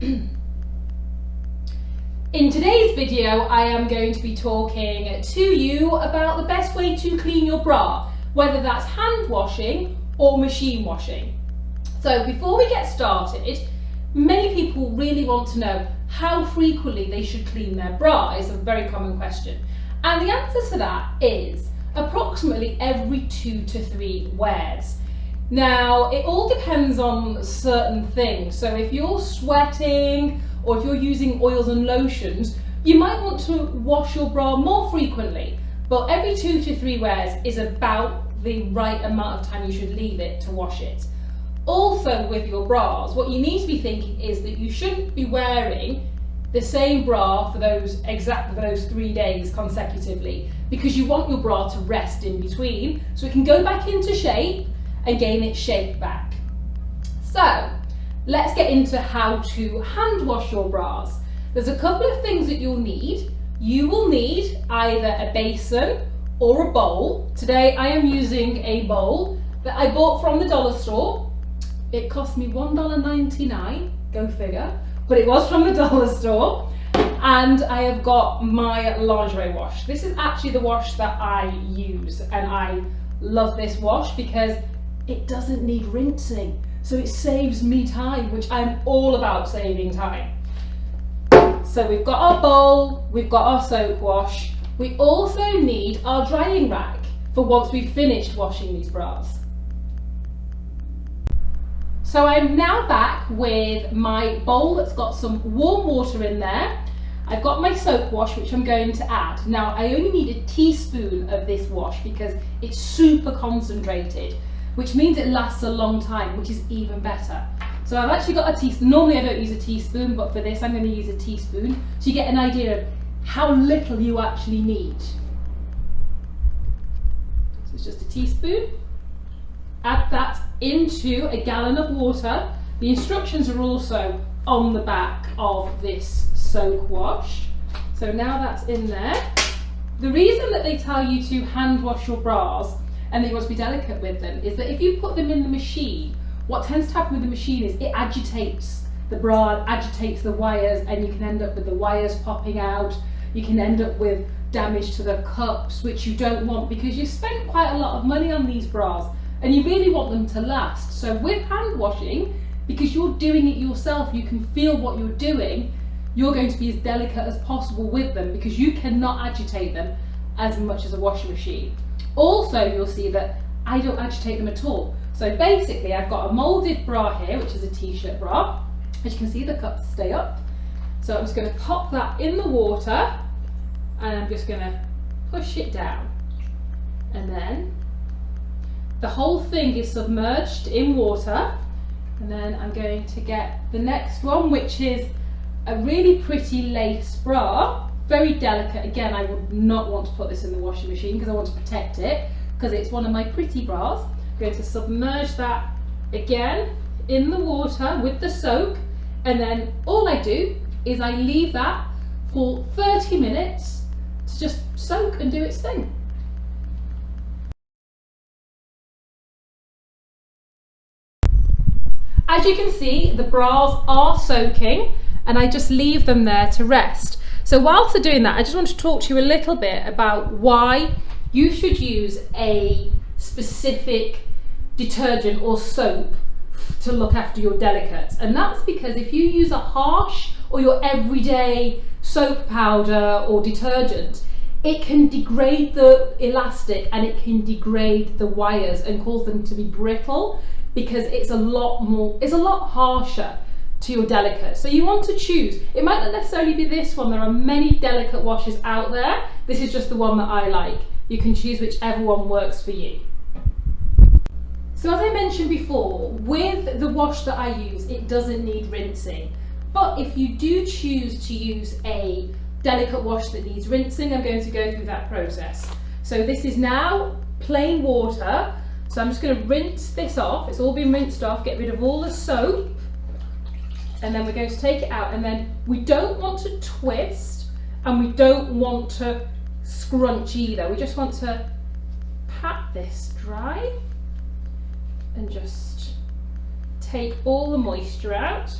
In today's video, I am going to be talking to you about the best way to clean your bra, whether that's hand washing or machine washing. So before we get started, many people really want to know how frequently they should clean their bra. It's a very common question. And the answer to that is approximately every 2 to 3 wears. Now, it all depends on certain things. So if you're sweating or if you're using oils and lotions, you might want to wash your bra more frequently. But every 2 to 3 wears is about the right amount of time you should leave it to wash it. Also with your bras, what you need to be thinking is that you shouldn't be wearing the same bra for those 3 days consecutively, because you want your bra to rest in between so it can go back into shape and gain its shape back. So let's get into how to hand wash your bras. There's a couple of things that you'll need. You will need either a basin or a bowl. Today I am using a bowl that I bought from the dollar store. It cost me $1.99, go figure, but it was from the dollar store. And I have got my lingerie wash. This is actually the wash that I use, and I love this wash because it doesn't need rinsing. So it saves me time, which I'm all about saving time. So we've got our bowl, we've got our soap wash. We also need our drying rack for once we've finished washing these bras. So I'm now back with my bowl that's got some warm water in there. I've got my soap wash, which I'm going to add. Now, I only need a teaspoon of this wash because it's super concentrated, which means it lasts a long time, which is even better. So I've actually got a teaspoon. Normally I don't use a teaspoon, but for this I'm going to use a teaspoon, so you get an idea of how little you actually need. So it's just a teaspoon. Add that into a gallon of water. The instructions are also on the back of this soap wash. So now that's in there. The reason that they tell you to hand wash your bras and that you want to be delicate with them is that if you put them in the machine, what tends to happen with the machine is it agitates the bra, agitates the wires, and you can end up with the wires popping out. You can end up with damage to the cups, which you don't want because you spent quite a lot of money on these bras and you really want them to last. So with hand washing, because you're doing it yourself, you can feel what you're doing, you're going to be as delicate as possible with them because you cannot agitate them as much as a washing machine. Also, you'll see that I don't agitate them at all. So basically, I've got a moulded bra here, which is a t-shirt bra. As you can see, the cups stay up. So I'm just going to pop that in the water and I'm just going to push it down. And then the whole thing is submerged in water. And then I'm going to get the next one, which is a really pretty lace bra. Very delicate. Again, I would not want to put this in the washing machine because I want to protect it because it's one of my pretty bras. I'm going to submerge that again in the water with the soap, and then all I do is I leave that for 30 minutes to just soak and do its thing. As you can see, the bras are soaking and I just leave them there to rest. So whilst they're doing that, I just want to talk to you a little bit about why you should use a specific detergent or soap to look after your delicates. And that's because if you use a harsh or your everyday soap powder or detergent, it can degrade the elastic and it can degrade the wires and cause them to be brittle because it's a lot harsher to your delicate. So you want to choose. It might not necessarily be this one. There are many delicate washes out there. This is just the one that I like. You can choose whichever one works for you. So as I mentioned before, with the wash that I use, it doesn't need rinsing. But if you do choose to use a delicate wash that needs rinsing, I'm going to go through that process. So this is now plain water. So I'm just going to rinse this off. It's all been rinsed off, get rid of all the soap. And then we're going to take it out, and then we don't want to twist and we don't want to scrunch either. We just want to pat this dry and just take all the moisture out.